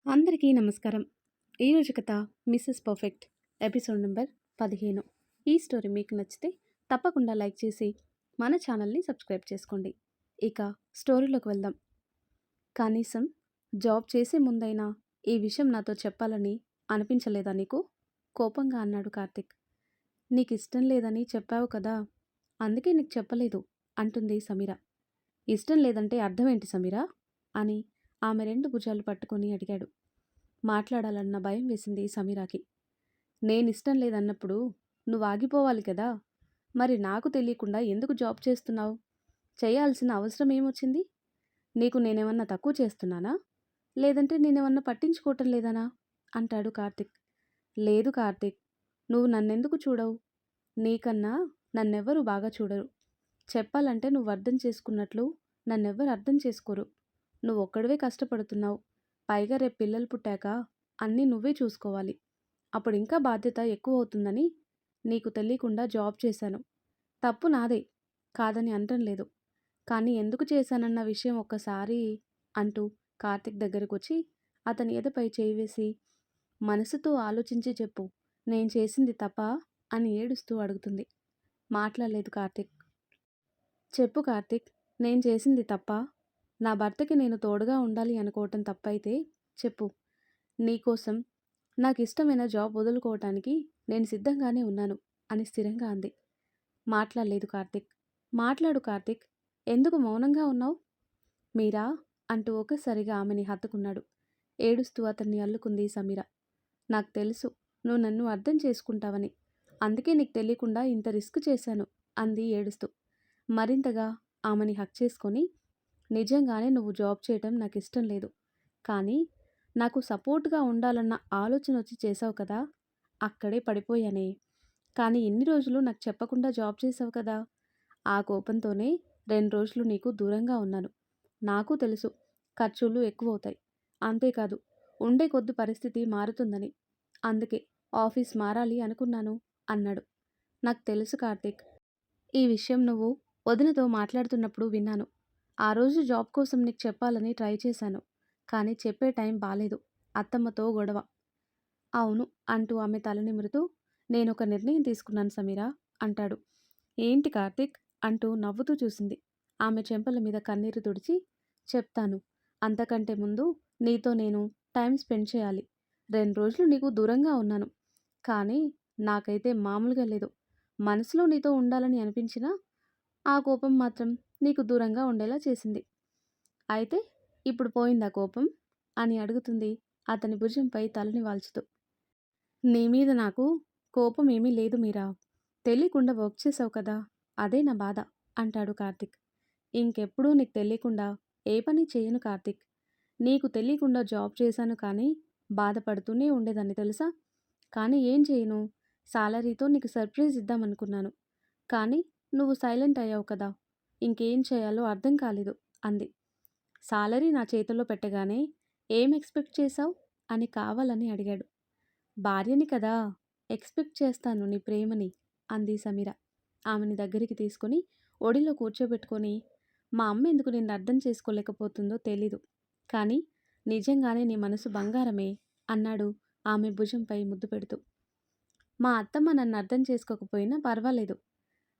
అందరికీ నమస్కారం. ఈరోజు కథ మిస్సెస్ పర్ఫెక్ట్ ఎపిసోడ్ నెంబర్ 15. ఈ స్టోరీ మీకు నచ్చితే తప్పకుండా లైక్ చేసి మన ఛానల్ని సబ్స్క్రైబ్ చేసుకోండి. ఇక స్టోరీలోకి వెళ్దాం. కనీసం జాబ్ చేసే ముందైనా ఈ విషయం నాతో చెప్పాలని అనిపించలేదా నీకు? కోపంగా అన్నాడు కార్తిక్. నీకు ఇష్టం లేదని చెప్పావు కదా, అందుకే నీకు చెప్పలేదు అంటుంది సమీర. ఇష్టం లేదంటే అర్థం ఏంటి సమీరా అని ఆమె రెండు భుజాలు పట్టుకొని అడిగాడు. మాట్లాడాలన్న భయం వేసింది సమీరాకి. నేనిష్టం లేదన్నప్పుడు నువ్వు ఆగిపోవాలి కదా, మరి నాకు తెలియకుండా ఎందుకు జాబ్ చేస్తున్నావు? చేయాల్సిన అవసరం ఏమొచ్చింది? నీకు నేనేమన్నా తక్కువ చేస్తున్నానా, లేదంటే నేనేమన్నా పట్టించుకోవటం లేదనా అంటాడు కార్తిక్. లేదు కార్తిక్, నువ్వు నన్నెందుకు చూడవు? నీకన్నా నన్నెవ్వరూ బాగా చూడరు. చెప్పాలంటే నువ్వు అర్థం చేసుకున్నట్లు నన్నెవ్వరు అర్థం చేసుకోరు. నువ్వొక్కడివే కష్టపడుతున్నావు. పైగా రేపు పిల్లలు పుట్టాక అన్నీ నువ్వే చూసుకోవాలి. అప్పుడు ఇంకా బాధ్యత ఎక్కువ అవుతుందని నీకు తెలియకుండా జాబ్ చేశాను. తప్పు నాదే, కాదని అనటం లేదు. కానీ ఎందుకు చేశానన్న విషయం ఒక్కసారి అంటూ కార్తిక్ దగ్గరకొచ్చి అతని ఎదపై చేయి వేసి, మనసుతో ఆలోచించి చెప్పు, నేను చేసింది తప్పా అని ఏడుస్తూ అడుగుతుంది. మాట్లాడలేదు కార్తిక్. చెప్పు కార్తిక్, నేను చేసింది తప్పా? నా భర్తకి నేను తోడుగా ఉండాలి అనుకోవటం తప్పైతే చెప్పు. నీకోసం నాకిష్టమైన జాబ్ వదులుకోవటానికి నేను సిద్ధంగానే ఉన్నాను అని స్థిరంగా అంది. మాట్లాడలేదు కార్తిక్. మాట్లాడు కార్తిక్, ఎందుకు మౌనంగా ఉన్నావు? మీరా అంటూ ఒక్కసారిగా ఆమెని హత్తుకున్నాడు. ఏడుస్తూ అతన్ని అల్లుకుంది సమీర. నాకు తెలుసు నువ్వు నన్ను అర్థం చేసుకుంటావని, అందుకే నీకు తెలియకుండా ఇంత రిస్క్ చేశాను అంది ఏడుస్తూ. మరింతగా ఆమెని హక్ చేసుకొని, నిజంగానే నువ్వు జాబ్ చేయటం నాకు ఇష్టం లేదు, కానీ నాకు సపోర్ట్గా ఉండాలన్న ఆలోచన వచ్చి చేసావు కదా, అక్కడే పడిపోయానే. కానీ ఇన్ని రోజులు నాకు చెప్పకుండా జాబ్ చేసావు కదా, ఆ కోపంతోనే 2 రోజులు నీకు దూరంగా ఉన్నాను. నాకు తెలుసు ఖర్చులు ఎక్కువవుతాయి, అంతేకాదు ఉండే కొద్ది పరిస్థితి మారుతుందని. అందుకే ఆఫీస్ మారాలి అనుకున్నాను అన్నాడు. నాకు తెలుసు కార్తీక్, ఈ విషయం నువ్వు వదినతో మాట్లాడుతున్నప్పుడు విన్నాను. ఆ రోజు జాబ్ కోసం నీకు చెప్పాలని ట్రై చేశాను, కానీ చెప్పే టైం బాలేదు. అత్తమ్మతో గొడవ. అవును అంటూ ఆమె తల నిమురుతూ, నేనొక నిర్ణయం తీసుకున్నాను సమీరా అంటాడు. ఏంటి కార్తీక్ అంటూ నవ్వుతూ చూసింది. ఆమె చెంపల మీద కన్నీరు తుడిచి, చెప్తాను. అంతకంటే ముందు నీతో నేను టైం స్పెండ్ చేయాలి. 2 రోజులు నీకు దూరంగా ఉన్నాను, కానీ నాకైతే మామూలుగా లేదు. మనసులో నీతో ఉండాలని అనిపించినా ఆ కోపం మాత్రం నీకు దూరంగా ఉండేలా చేసింది. అయితే ఇప్పుడు పోయిందా కోపం అని అడుగుతుంది అతని భుజంపై తలని వాల్చుతూ. నీ మీద నాకు కోపం ఏమీ లేదు మీరా, తెలియకుండా వర్క్ చేసావు కదా, అదే నా బాధ అంటాడు కార్తిక్. ఇంకెప్పుడూ నీకు తెలియకుండా ఏ పని చేయను కార్తిక్. నీకు తెలియకుండా జాబ్ చేశాను, కానీ బాధపడుతూనే ఉండేదాన్ని తెలుసా. కానీ ఏం చేయను, సాలరీతో నీకు సర్ప్రైజ్ ఇద్దామనుకున్నాను, కానీ నువ్వు సైలెంట్ అయ్యావు కదా, ఇంకేం చేయాలో అర్థం కాలేదు అంది. సాలరీ నా చేతుల్లో పెట్టగానే ఏం ఎక్స్పెక్ట్ చేశావు అని కావాలని అడిగాడు. భార్యని కదా, ఎక్స్పెక్ట్ చేస్తాను నీ ప్రేమని అంది సమీర. ఆమెని దగ్గరికి తీసుకుని ఒడిలో కూర్చోబెట్టుకొని, మా అమ్మ ఎందుకు నిన్ను అర్థం చేసుకోలేకపోతుందో తెలీదు, కానీ నిజంగానే నీ మనసు బంగారమే అన్నాడు ఆమె భుజంపై ముద్దు పెడుతూ. మా అత్తమ్మ నన్ను అర్థం చేసుకోకపోయినా పర్వాలేదు,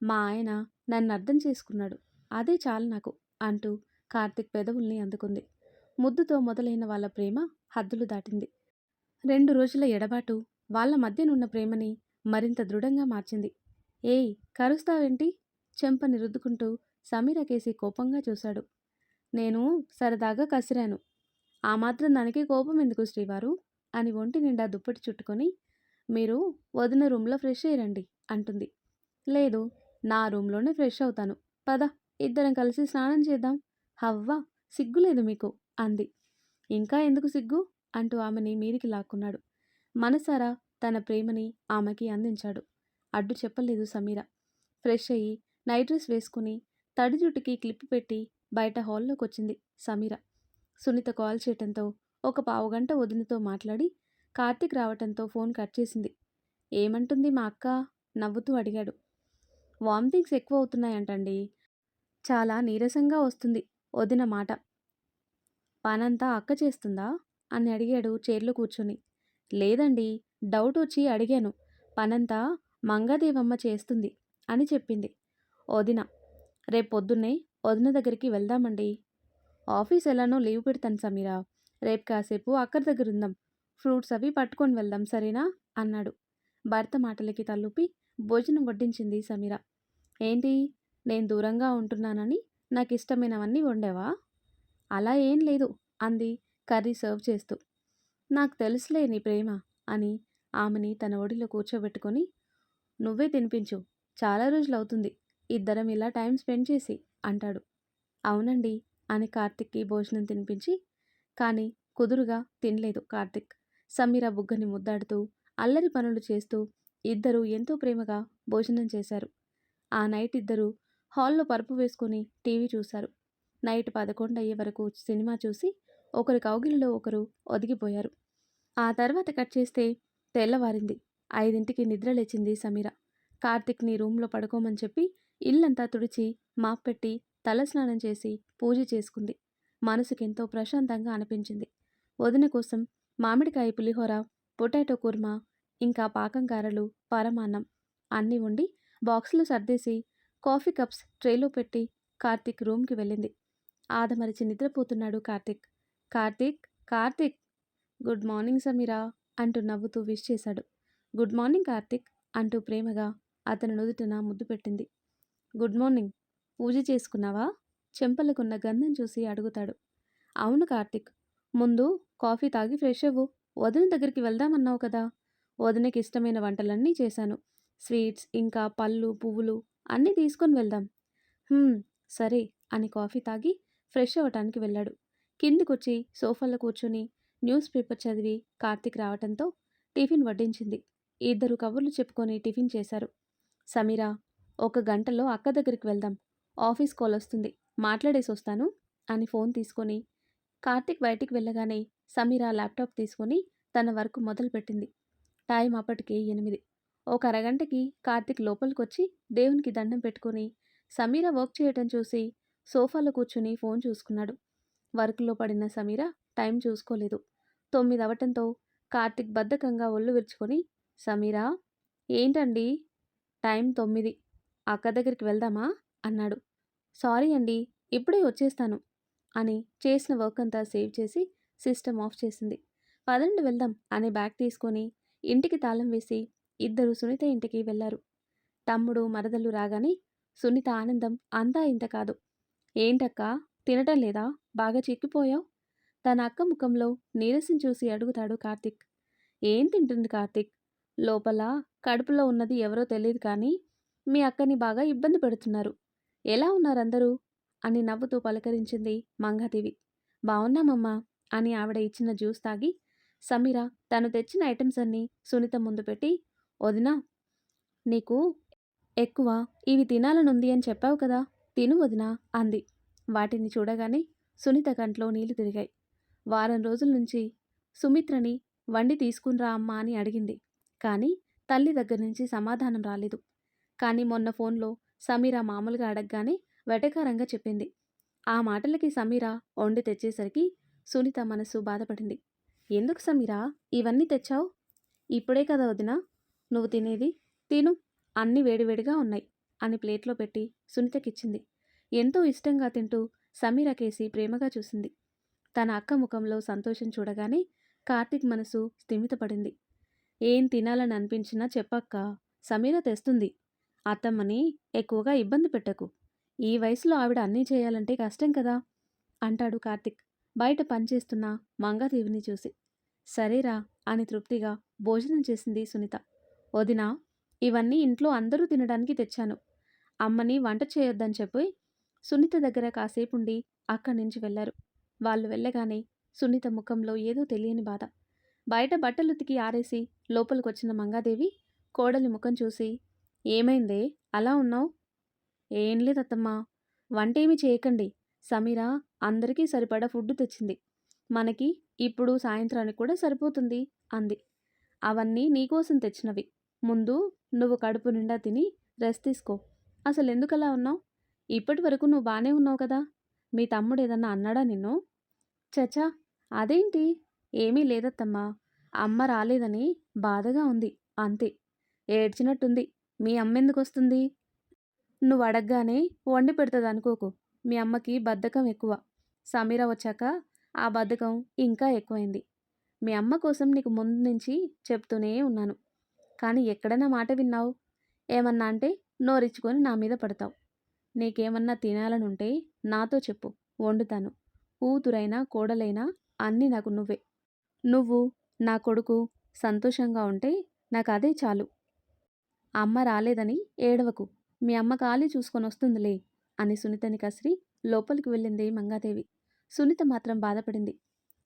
మా ఆయన నన్ను అర్థం చేసుకున్నాడు, అదే చాలు నాకు అంటూ కార్తిక్ పెదవుల్ని అందుకుంది. ముద్దుతో మొదలైన వాళ్ళ ప్రేమ హద్దులు దాటింది. 2 రోజుల ఎడబాటు వాళ్ళ మధ్యనున్న ప్రేమని మరింత దృఢంగా మార్చింది. ఏయ్, కరుస్తావేంటి? చెంపని రుద్దుకుంటూ సమీర కేసి కోపంగా చూశాడు. నేను సరదాగా కసిరాను, ఆ మాత్రం దానికి కోపం ఎందుకు శ్రీవారు అని ఒంటి నిండా దుప్పటి చుట్టుకొని, మీరు వదిన రూమ్లో ఫ్రెష్ అయ్యిరండి అంటుంది. లేదు, నా రూమ్లోనే ఫ్రెష్ అవుతాను, పద ఇద్దరం కలిసి స్నానం చేద్దాం. హవ్వా, సిగ్గులేదు మీకు అంది. ఇంకా ఎందుకు సిగ్గు అంటూ ఆమెని మీదికి లాక్కున్నాడు. మనసారా తన ప్రేమని ఆమెకి అందించాడు. అడ్డు చెప్పలేదు సమీర. ఫ్రెష్ అయ్యి నైట్ డ్రెస్ వేసుకుని తడి జుట్టుకి క్లిప్ పెట్టి బయట హాల్లోకి వచ్చింది సమీర. సునీత కాల్ చేయటంతో ఒక పావుగంట వదినతో మాట్లాడి కార్తీక్ రావటంతో ఫోన్ కట్ చేసింది. ఏమంటుంది మా అక్క నవ్వుతూ అడిగాడు. వామిటింగ్స్ ఎక్కువ అవుతున్నాయంటండి, చాలా నీరసంగా వస్తుంది వదిన మాట. పనంతా అక్క చేస్తుందా అని అడిగాడు చైర్లో కూర్చొని. లేదండి, డౌట్ వచ్చి అడిగాను. పనంతా మంగాదేవమ్మ చేస్తుంది అని చెప్పింది. వదిన. రేపొద్దున్నే వదిన దగ్గరికి వెళ్దామండి. ఆఫీస్ ఎలానో లీవ్ పెడతాను సమీరా. రేపు కాసేపు అక్కడి దగ్గరుందాం. ఫ్రూట్స్ అవి పట్టుకొని వెళ్దాం సరేనా అన్నాడు. భర్త మాటలకి తలూపి భోజనం వడ్డించింది సమీర. ఏంటి, నేను దూరంగా ఉంటున్నానని నాకిష్టమైనవన్నీ వండావా? అలా ఏం లేదు అంది కర్రీ సర్వ్ చేస్తూ. నాకు తెలుసులే నీ ప్రేమ అని ఆమెని తన ఒడిలో కూర్చోబెట్టుకొని, నువ్వే తినిపించు. చాలా రోజులవుతుంది ఇద్దరం ఇలా టైం స్పెండ్ చేసి అంటాడు. అవునండి అని కార్తిక్కి భోజనం తినిపించి, కానీ కుదురుగా తినలేదు కార్తిక్. సమీర బుగ్గని ముద్దాడుతూ అల్లరి పనులు చేస్తూ ఇద్దరూ ఎంతో ప్రేమగా భోజనం చేశారు. ఆ నైట్ ఇద్దరూ హాల్లో పరుపు వేసుకుని టీవీ చూశారు. నైట్ 11 అయ్యే వరకు సినిమా చూసి ఒకరి కౌగిలిలో ఒకరు ఒదిగిపోయారు. ఆ తర్వాత కట్ చేస్తే తెల్లవారింది. 5ంటికి నిద్ర లేచింది సమీర. కార్తిక్ని రూమ్లో పడుకోమని చెప్పి ఇల్లంతా తుడిచి మాప్ పెట్టి తలస్నానం చేసి పూజ చేసుకుంది. మనసుకెంతో ప్రశాంతంగా అనిపించింది. వదిన కోసం మామిడికాయ పులిహోర, పొటాటో కుర్మా, ఇంకా పాకం కారలు, పరమాన్నం అన్నీ వండి బాక్సులు సర్దేసి కాఫీ కప్స్ ట్రేలో పెట్టి కార్తిక్ రూమ్కి వెళ్ళింది. ఆదమరిచి నిద్రపోతున్నాడు కార్తిక్. కార్తిక్, కార్తిక్, గుడ్ మార్నింగ్ సమీరా అంటూ నవ్వుతూ విష్ చేశాడు. గుడ్ మార్నింగ్ కార్తిక్ అంటూ ప్రేమగా అతని నుదుటిన ముద్దు పెట్టింది. Good morning. పూజ చేసుకున్నావా? చెంపలకున్న గంధం చూసి అడుగుతాడు. అవును కార్తిక్. ముందు కాఫీ తాగి ఫ్రెష్ అవ్వు. వదిన దగ్గరికి వెళ్దామన్నావు కదా. వదినకి ఇష్టమైన వంటలన్నీ చేశాను. స్వీట్స్ ఇంకా పళ్ళు పువ్వులు అన్నీ తీసుకొని వెళ్దాం. "హ్మ్, సరే" అని కాఫీ తాగి ఫ్రెష్ అవ్వటానికి వెళ్ళాడు. కిందికొచ్చి సోఫాలో కూర్చొని న్యూస్ పేపర్ చదివి కార్తిక్ రావటంతో టిఫిన్ వడ్డించింది. ఇద్దరు కబుర్లు చెప్పుకొని టిఫిన్ చేశారు. సమీరా, 1 గంటలో అక్క దగ్గరికి వెళ్దాం. ఆఫీస్ కాల్ వస్తుంది, మాట్లాడేసి వస్తాను అని ఫోన్ తీసుకొని కార్తిక్ బయటికి వెళ్ళగానే సమీరా ల్యాప్టాప్ తీసుకొని తన వర్క్ మొదలుపెట్టింది. టైం అప్పటికి 8. ఒక అరగంటకి కార్తిక్ లోపలికొచ్చి దేవునికి దండం పెట్టుకుని సమీర వర్క్ చేయటం చూసి సోఫాలో కూర్చుని ఫోన్ చూసుకున్నాడు. వర్క్లో పడిన సమీర టైం చూసుకోలేదు. 9 అవటంతో కార్తిక్ బద్ధకంగా ఒళ్ళు విరుచుకొని, సమీరా, ఏంటండి, టైం 9, అక్క దగ్గరికి వెళ్దామా అన్నాడు. సారీ అండి, ఇప్పుడే వచ్చేస్తాను అని చేసిన వర్క్ అంతా సేవ్ చేసి సిస్టమ్ ఆఫ్ చేసింది. పదండి వెళ్దాం అని బ్యాగ్ తీసుకొని ఇంటికి తాళం వేసి ఇద్దరు సునీత ఇంటికి వెళ్లారు. తమ్ముడు మరదలు రాగానే సునీత ఆనందం అంతా ఇంత కాదు. ఏంటక్కా, తినటం లేదా? బాగా చిక్కిపోయావు. తన అక్క ముఖంలో నీరసం చూసి అడుగుతాడు కార్తిక్. ఏం తింటుంది కార్తిక్? లోపల కడుపులో ఉన్నది ఎవరో తెలియదు కానీ మీ అక్కని బాగా ఇబ్బంది పెడుతున్నారు. ఎలా ఉన్నారందరూ అని నవ్వుతూ పలకరించింది మంగాదేవి. బావున్నామమ్మా అని ఆవిడ ఇచ్చిన జ్యూస్ తాగి సమీర తను తెచ్చిన ఐటమ్స్ అన్నీ సునీత ముందు పెట్టి, వదినా, నీకు ఎక్కువ ఇవి తినాలనుంది అని చెప్పావు కదా, తిను వదినా అంది. వాటిని చూడగానే సునీత కంట్లో నీళ్లు తిరిగాయి. వారం రోజుల నుంచి సుమిత్రని వండి తీసుకునిరా అమ్మా అని అడిగింది. కానీ తల్లి దగ్గర నుంచి సమాధానం రాలేదు. కానీ మొన్న ఫోన్లో సమీర మామూలుగా అడగగానే వెటకారంగా చెప్పింది. ఆ మాటలకి సమీర వండి తెచ్చేసరికి సునీత మనసు బాధపడింది. ఎందుకు సమీరా ఇవన్నీ తెచ్చావు? ఇప్పుడే కదా వదినా నువ్వు తినేది, తిను, అన్నీ వేడివేడిగా ఉన్నాయి అని ప్లేట్లో పెట్టి సునీతకిచ్చింది. ఎంతో ఇష్టంగా తింటూ సమీర కేసి ప్రేమగా చూసింది. తన అక్క ముఖంలో సంతోషం చూడగానే కార్తిక్ మనసు స్థిమితపడింది. ఏం తినాలని అనిపించినా చెప్పక్క, సమీర తెస్తుంది. అత్తమ్మని ఎక్కువగా ఇబ్బంది పెట్టకు. ఈ వయసులో ఆవిడ అన్నీ చేయాలంటే కష్టం కదా అంటాడు కార్తిక్ బయట పనిచేస్తున్న మంగాదేవిని చూసి. సరేరా అని తృప్తిగా భోజనం చేసింది సునీత. వదినా, ఇవన్నీ ఇంట్లో అందరూ తినడానికి తెచ్చాను. అమ్మని వంట చేయొద్దని చెప్పి సునీత దగ్గర కాసేపుండి అక్కడి నుంచి వెళ్లారు. వాళ్ళు వెళ్ళగానే సునీత ముఖంలో ఏదో తెలియని బాధ. బయట బట్టలుతికి ఆరేసి లోపలికొచ్చిన మంగాదేవి కోడలి ముఖం చూసి, ఏమైందే అలా ఉన్నావు? ఏం లేదత్తమ్మా, వంటేమీ చేయకండి. సమీర అందరికీ సరిపడా ఫుడ్ తెచ్చింది. మనకి ఇప్పుడు సాయంత్రానికి కూడా సరిపోతుంది అంది. అవన్నీ నీకోసం తెచ్చినవి. ముందు నువ్వు కడుపు నిండా తిని రెస్ట్ తీసుకో. అసలెందుకలా ఉన్నావు? ఇప్పటి వరకు నువ్వు బానే ఉన్నావు కదా. మీ తమ్ముడు ఏదన్నా అన్నాడా నిన్ను? చచా, అదేంటి? ఏమీ లేదత్తమ్మా. అమ్మ రాలేదని బాధగా ఉంది. అంతే. ఏడ్చినట్టుంది. మీ అమ్మెందుకొస్తుంది? నువ్వడగ్గానే వండి పెడతదనుకోకు. మీ అమ్మకి బద్ధకం ఎక్కువ. సమీర వచ్చాక ఆ బద్ధకం ఇంకా ఎక్కువైంది. మీ అమ్మ కోసం నీకు ముందు నుంచి చెప్తూనే ఉన్నాను. కానీ ఎక్కడన్నా మాట విన్నావు? ఏమన్నా అంటే నోరిచ్చుకొని నా మీద పడతావు. నీకేమన్నా తినాలనుంటే నాతో చెప్పు. వండుతాను. కూతురైనా, కోడలైనా అన్నీ నాకు నువ్వే. నువ్వు, నా కొడుకు సంతోషంగా ఉంటే నాకదే చాలు. అమ్మ రాలేదని ఏడవకు. మీ అమ్మ ఖాళీ చూసుకొనొస్తుందిలే అని సునీతని కసిరి లోపలికి వెళ్ళింది మంగాదేవి. సునీత మాత్రం బాధపడింది.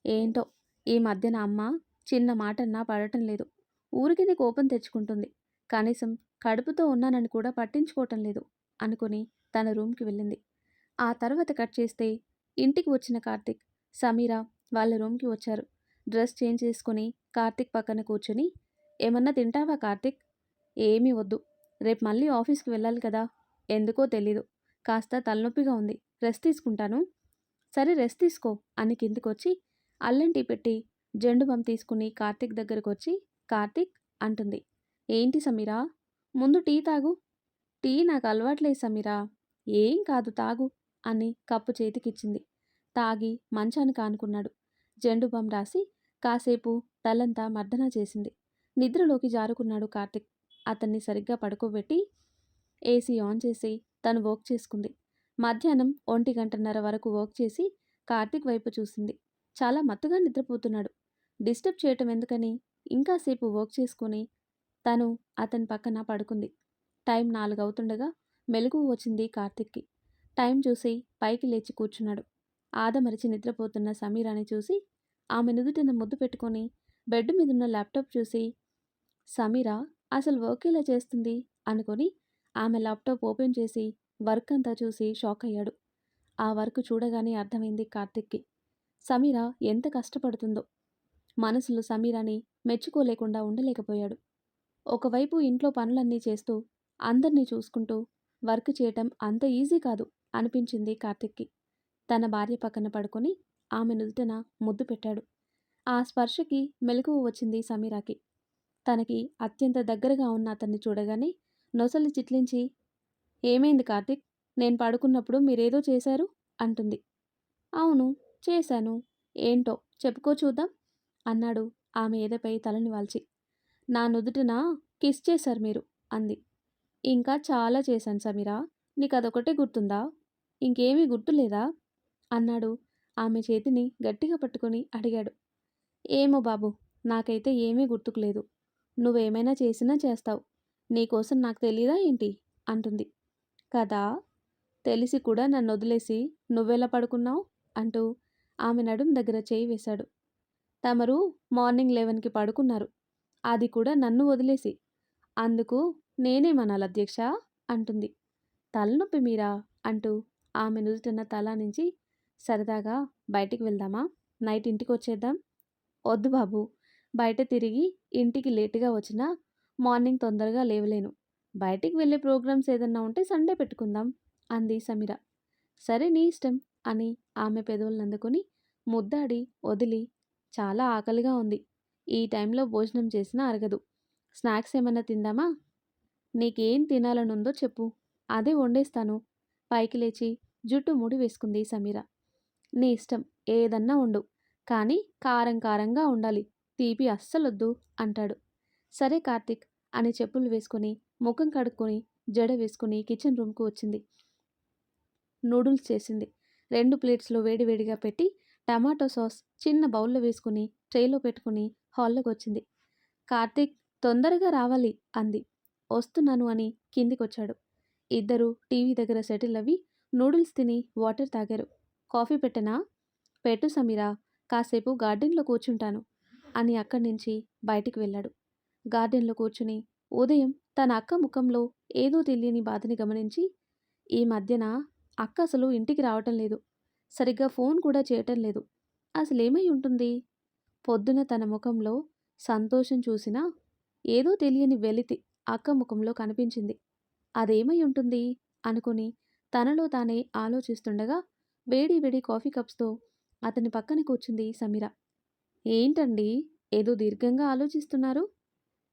ఏంటో ఈ మధ్యన అమ్మ చిన్న మాటన్నా పడటం లేదు. ఊరికినే కోపం తెచ్చుకుంటుంది. కనీసం కడుపుతో ఉన్నానని కూడా పట్టించుకోవటం లేదు అనుకుని తన రూమ్కి వెళ్ళింది. ఆ తర్వాత కట్ చేస్తే ఇంటికి వచ్చిన కార్తీక్, సమీర వాళ్ళ రూమ్కి వచ్చారు. డ్రెస్ చేంజ్ చేసుకుని కార్తీక్ పక్కన కూర్చొని, ఏమన్నా తింటావా కార్తీక్? ఏమీ వద్దు. రేపు మళ్ళీ ఆఫీస్కి వెళ్ళాలి కదా. ఎందుకో తెలీదు. కాస్త తలనొప్పిగా ఉంది. రెస్ట్ తీసుకుంటాను. సరే రెస్ట్ తీసుకో అని కిందికొచ్చి అల్లం టీ పెట్టి జెండు బామ్ తీసుకుని కార్తీక్ దగ్గరకు వచ్చి, కార్తీక్ అంటుంది. ఏంటి సమీరా? ముందు టీ తాగు. టీ నాకు అలవాట్లేదు సమీరా. ఏం కాదు తాగు అని కప్పు చేతికిచ్చింది. తాగి మంచానికి ఆనుకున్నాడు. జెండు బామ్ రాసి కాసేపు తలంతా మర్దన చేసింది. నిద్రలోకి జారుకున్నాడు కార్తీక్. అతన్ని సరిగ్గా పడుకోబెట్టి ఏసీ ఆన్ చేసి తను వర్క్ చేసుకుంది. మధ్యాహ్నం 1:30 వరకు వర్క్ చేసి కార్తీక్ వైపు చూసింది. చాలా మత్తుగా నిద్రపోతున్నాడు. డిస్టర్బ్ చేయటం ఎందుకని ఇంకాసేపు వర్క్ చేసుకుని తను అతని పక్కన పడుకుంది. టైం 4 అవుతుండగా మెలకువ వచ్చింది కార్తీక్కి. టైం చూసి పైకి లేచి కూర్చున్నాడు. ఆదమరిచి నిద్రపోతున్న సమీరాని చూసి ఆమె నుదుటిన ముద్దు పెట్టుకొని బెడ్ మీదున్న ల్యాప్టాప్ చూసి, సమీరా అసలు వర్క్ ఎలా చేస్తుంది అనుకొని ఆమె ల్యాప్టాప్ ఓపెన్ చేసి వర్క్ అంతా చూసి షాక్ అయ్యాడు. ఆ వర్క్ చూడగానే అర్థమైంది కార్తిక్కి. సమీర ఎంత కష్టపడుతుందో. మనసులో సమీరాని మెచ్చుకోలేకుండా ఉండలేకపోయాడు. ఒకవైపు ఇంట్లో పనులన్నీ చేస్తూ అందర్నీ చూసుకుంటూ వర్క్ చేయటం అంత ఈజీ కాదు అనిపించింది కార్తిక్కి. తన భార్య పక్కన పడుకొని ఆమె నుదుటన ముద్దు పెట్టాడు. ఆ స్పర్శకి మెలకువ వచ్చింది సమీరాకి. తనకి అత్యంత దగ్గరగా ఉన్న అతన్ని చూడగానే నొసలు చిట్లించి, ఏమైంది కార్తీక్? నేను పడుకున్నప్పుడు మీరేదో చేశారు అంటుంది. అవును చేశాను. ఏంటో చెప్పుకో చూద్దాం అన్నాడు ఆమె ఎదపై తలని వాల్చి. నా నుదుటిన కిస్ చేశారు మీరు అంది. ఇంకా చాలా చేశాను సమీరా. నీకదొకటే గుర్తుందా? ఇంకేమీ గుర్తులేదా అన్నాడు ఆమె చేతిని గట్టిగా పట్టుకొని అడిగాడు. ఏమో బాబు, నాకైతే ఏమీ గుర్తుకులేదు. నువ్వేమైనా చేసినా చేస్తావు. నీకోసం నాకు తెలీదా ఏంటి అంటుంది. కదా, తెలిసి కూడా నన్ను వదిలేసి నువ్వెలా పడుకున్నావు అంటూ ఆమె నడుం దగ్గర చేయి వేశాడు. తమరు మార్నింగ్ 11కి పడుకున్నారు. అది కూడా నన్ను వదిలేసి. అందుకు నేనేమనాలి అధ్యక్ష అంటుంది. తలనొప్పి మీరా అంటూ ఆమె నుదుటిన తల నుంచి సరదాగా బయటికి వెళ్దామా? నైట్ ఇంటికి వచ్చేద్దాం. వద్దు బాబు, బయట తిరిగి ఇంటికి లేటుగా వచ్చినా మార్నింగ్ తొందరగా లేవలేను. బయటికి వెళ్ళే ప్రోగ్రామ్స్ ఏదన్నా ఉంటే సండే పెట్టుకుందాం అంది సమీర. సరే నీ ఇష్టం అని ఆమె పెదవులను అందుకుని ముద్దాడి వదిలి, చాలా ఆకలిగా ఉంది. ఈ టైంలో భోజనం చేసినా అరగదు. స్నాక్స్ ఏమన్నా తిందామా? నీకేం తినాలనుందో చెప్పు, అదే వండేస్తాను. పైకి లేచి జుట్టు ముడి వేసుకుంది సమీర. నీ ఇష్టం, ఏదన్నా వండు. కానీ కారం కారంగా ఉండాలి. తీపి అస్సలొద్దు అంటాడు. సరే కార్తీక్ అని చెప్పులు వేసుకుని ముఖం కడుక్కొని జడ వేసుకుని కిచెన్ రూమ్కు వచ్చింది. నూడిల్స్ చేసింది. 2 ప్లేట్స్లో వేడివేడిగా పెట్టి టమాటో సాస్ చిన్న బౌల్లో వేసుకుని ట్రేలో పెట్టుకుని హాల్లోకి వచ్చింది. కార్తీక్ తొందరగా రావాలి అంది. వస్తున్నాను అని కిందికొచ్చాడు. ఇద్దరూ టీవీ దగ్గర సెటిల్ అవి నూడిల్స్ తిని వాటర్ తాగారు. కాఫీ పెట్టనా? పెట్టు సమీరా, కాసేపు గార్డెన్లో కూర్చుంటాను అని అక్కడి నుంచి బయటికి వెళ్ళాడు. గార్డెన్లో కూర్చుని ఉదయం తన అక్క ముఖంలో ఏదో తెలియని బాధని గమనించి, ఈ మధ్యన అక్క అసలు ఇంటికి రావటం లేదు. సరిగ్గా ఫోన్ కూడా చేయటం లేదు. అసలేమై ఉంటుంది? పొద్దున తన ముఖంలో సంతోషం చూసినా ఏదో తెలియని వెలితి అక్క ముఖంలో కనిపించింది. అదేమై ఉంటుంది అనుకుని తనలో తానే ఆలోచిస్తుండగా వేడి వేడి కాఫీ కప్స్తో అతని పక్కన కూర్చుంది సమీర. ఏంటండి? ఏదో దీర్ఘంగా ఆలోచిస్తున్నారు?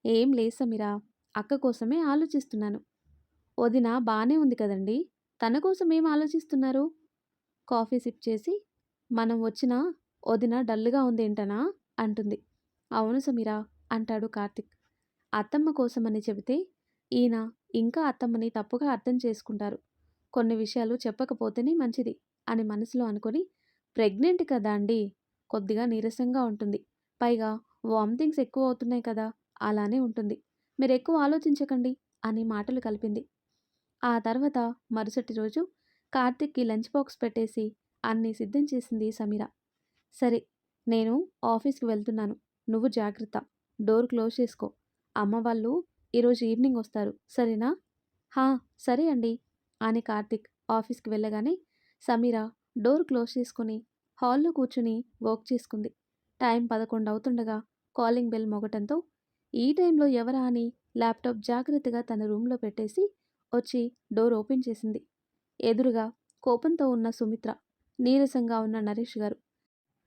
ఏం లేదు సమీరా. అక్క కోసమే ఆలోచిస్తున్నాను. వదిన బానే ఉంది కదండీ! తన కోసం ఏం ఆలోచిస్తున్నారు? కాఫీ సిప్ చేసి, మనం వచ్చినా వదిన డల్‌గా ఉందేంటనా? అంటుంది. అవును సమీరా అంటాడు కార్తీక్. అత్తమ్మ కోసమని చెబితే, ఈయన ఇంకా అత్తమ్మని తప్పుగా అర్థం చేసుకుంటారు. కొన్ని విషయాలు చెప్పకపోతేనే మంచిది అని మనసులో అనుకొని, ప్రెగ్నెంట్ కదా అండీ! కొద్దిగా నీరసంగా ఉంటుంది. పైగా వామిటింగ్స్ ఎక్కువ అవుతున్నాయి కదా! అలానే ఉంటుంది. మీరెక్కువ ఆలోచించకండి అని మాటలు కలిపింది. ఆ తర్వాత మరుసటి రోజు కార్తీక్‌కి లంచ్ బాక్స్ పెట్టేసి అన్నీ సిద్ధం చేసింది సమీర. సరే, నేను ఆఫీస్‌కి వెళ్తున్నాను. నువ్వు జాగ్రత్త. డోర్ క్లోజ్ చేసుకో. అమ్మ వాళ్ళు ఈరోజు ఈవినింగ్ వస్తారు. సరేనా? హా! సరే అండి అని కార్తీక్ ఆఫీస్‌కి వెళ్ళగానే సమీర డోర్ క్లోజ్ చేసుకొని హాల్‌లో కూర్చొని వర్క్ చేసుకుంది. టైం 11 అవుతుండగా కాలింగ్ బెల్ మోగటంతో ఈ టైంలో ఎవరా అని ల్యాప్‌టాప్ జాగ్రత్తగా తన రూమ్‌లో పెట్టేసి వచ్చి డోర్ ఓపెన్ చేసింది. ఎదురుగా కోపంతో ఉన్న సుమిత్ర, నీరసంగా ఉన్న నరేష్ గారు.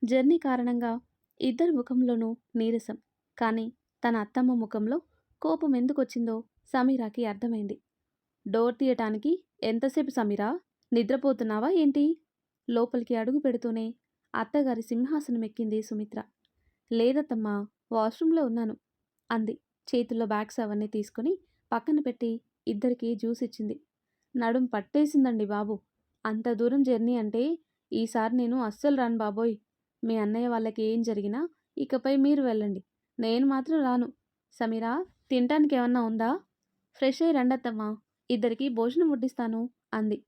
జర్నీ కారణంగా ఇద్దరి ముఖంలోనూ నీరసం. కానీ తన అత్తమ్మ ముఖంలో కోపం ఎందుకొచ్చిందో సమీరాకి అర్థమైంది. డోర్ తీయటానికి ఎంతసేపు సమీరా? నిద్రపోతున్నావా ఏంటి? లోపలికి అడుగు పెడుతూనే అత్తగారి సింహాసనం ఎక్కింది సుమిత్ర. లేదత్తమ్మా, వాష్రూంలో ఉన్నాను అంది. చేతుల్లో బ్యాగ్స్ అవన్నీ తీసుకుని పక్కన పెట్టి ఇద్దరికీ జ్యూస్ ఇచ్చింది. నడుం పట్టేసిందండి బాబు. అంత దూరం జర్నీ అంటే ఈసారి నేను అస్సలు రాను బాబోయ్. మీ అన్నయ్య వాళ్ళకి ఏం జరిగినా ఇకపై మీరు వెళ్ళండి. నేను మాత్రం రాను. సమీరా, తినటానికి ఏమన్నా ఉందా? ఫ్రెష్ అయ్యి రండత్తమ్మా, ఇద్దరికీ భోజనం వడ్డిస్తాను అంది.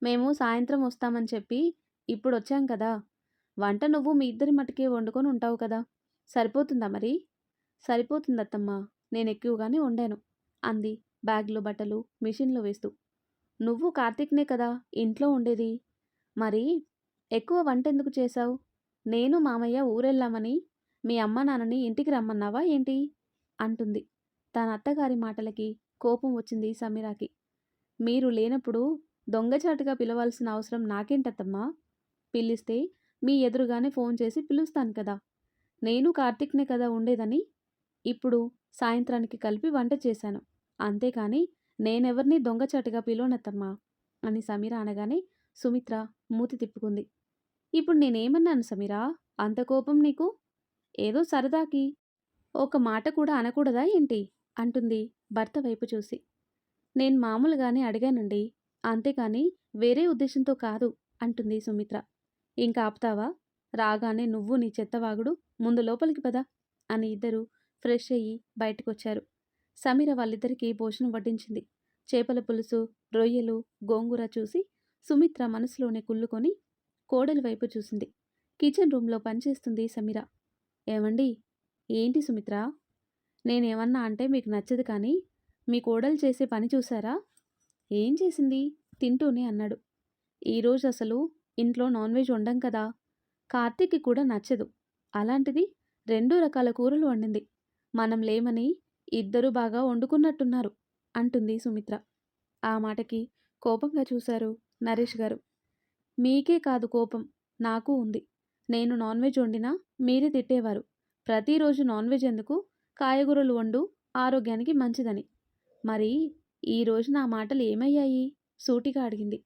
మేము సాయంత్రం వస్తామని చెప్పి ఇప్పుడొచ్చాం కదా! వంట నువ్వు మీ ఇద్దరి మటుకే వండుకొని ఉంటావు కదా! సరిపోతుందా మరి? సరిపోతుందత్తమ్మా, నేనెక్కువగానే వండాను అంది బ్యాగ్‌లో బట్టలు మిషన్‌లో వేస్తూ. నువ్వు కార్తీక్‌నే కదా ఇంట్లో ఉండేది. మరి ఎక్కువ వంటెందుకు చేశావు? నేను మామయ్య ఊరెళ్ళామని మీ అమ్మానాన్నని ఇంటికి రమ్మన్నావా ఏంటి? అంటుంది. తన అత్తగారి మాటలకి కోపం వచ్చింది సమీరాకి. మీరు లేనప్పుడు దొంగచాటుగా పిలవాల్సిన అవసరం నాకేంటత్తమ్మా? పిలిస్తే మీ ఎదురుగానే ఫోన్ చేసి పిలుస్తాను కదా! నేను కార్తీక్‌నే కదా ఉండేదని ఇప్పుడు సాయంత్రానికి కలిపి వంట చేశాను. అంతేకాని నేనెవరిని దొంగచాటుగా పిలవనత్తమ్మా అని సమీర అనగానే సుమిత్ర మూతి తిప్పుకుంది. ఇప్పుడు నేనేమన్నాను సమీరా? అంత కోపం నీకు? ఏదో సరదాకి. ఒక మాట కూడా అనకూడదా ఏంటి? అంటుంది భర్త వైపు చూసి. నేను మామూలుగానే అడిగానండి. అంతేకాని వేరే ఉద్దేశంతో కాదు అంటుంది సుమిత్ర. ఇంక ఆపుతావా? రాగానే నువ్వు నీ చెత్తవాగుడు ముందు లోపలికి పద అని ఇద్దరూ ఫ్రెష్ అయ్యి బయటకొచ్చారు. సమీర వాళ్ళిద్దరికీ భోజనం వడ్డించింది. చేపల పులుసు, రొయ్యలు, గోంగూర చూసి సుమిత్ర మనసులోనే కుళ్ళుకొని కోడలి వైపు చూసింది. కిచెన్ రూమ్‌లో పనిచేస్తుంది సమీర. ఏవండీ? ఏంటి సుమిత్ర? నేనేమన్నా అంటే మీకు నచ్చదు కానీ మీ కోడలు చేసే పని చూసారా? ఏం చేసింది? తింటూనే అన్నాడు. ఈరోజు అసలు ఇంట్లో నాన్ వెజ్ వండం కదా! కార్తీక్‌కి కూడా నచ్చదు. అలాంటిది 2 రకాల కూరలు వండింది. మనం లేమని ఇద్దరూ బాగా వండుకున్నట్టున్నారు అంటుంది సుమిత్ర. ఆ మాటకి కోపంగా చూశారు నరేష్ గారు. మీకే కాదు కోపం, నాకు ఉంది. నేను నాన్ వెజ్ వండినా మీరే తిట్టేవారు. ప్రతిరోజు నాన్ వెజ్ ఎందుకు? కాయగూరలు వండు, ఆరోగ్యానికి మంచిదని. మరి ఈరోజు నా మాటలు ఏమయ్యాయి? సూటిగా అడిగింది.